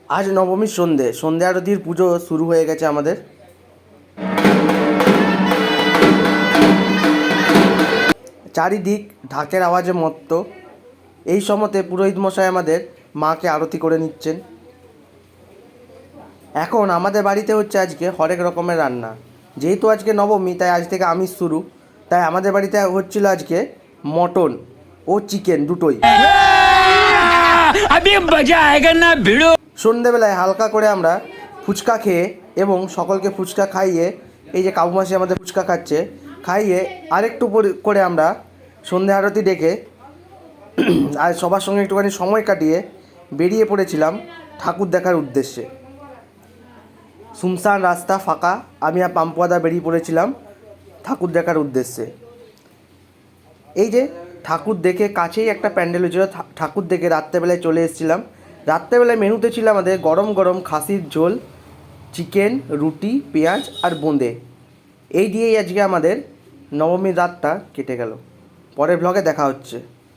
আজ নবমীর সন্ধে আরতির পুজো শুরু হয়ে গেছে আমাদের। চারিদিক ঢাকের আওয়াজে মত্ত। এই সময়তে পুরোহিত মশাই আমাদের মাকে আরতি করে নিচ্ছেন। এখন আমাদের বাড়িতে হচ্ছে আজকে হরেক রকমের রান্না। যেহেতু আজকে নবমী, তাই আজ থেকে আমিষ শুরু। তাই আমাদের বাড়িতে হচ্ছিল আজকে মটন ও চিকেন দুটোই। সন্ধেবেলায় হালকা করে আমরা ফুচকা খেয়ে এবং সকলকে ফুচকা খাইয়ে, এই যে কাবুমাসি আমাদের ফুচকা খাচ্ছে, খাইয়ে আরেকটু করে আমরা সন্ধে আরতি ডেকে আর সবার সঙ্গে একটুখানি সময় কাটিয়ে বেরিয়ে পড়েছিলাম ঠাকুর দেখার উদ্দেশ্যে। শুনশান রাস্তা ফাঁকা, আমি আর পাম্পুয়াদা বেরিয়ে পড়েছিলাম ঠাকুর দেখার উদ্দেশ্যে। এই যে ঠাকুর দেখে কাছেই একটা প্যান্ডেল হয়েছিল, ঠাকুর দেখে রাত্রেবেলায় চলে এসেছিলাম। রাত্রেবেলায় মেনুতে ছিল আমাদের গরম গরম খাসির ঝোল, চিকেন, রুটি, পেঁয়াজ আর বোঁদে। এই দিয়েই আজকে আমাদের নবমীর রাতটা কেটে গেল। পরের ব্লগে দেখা হচ্ছে।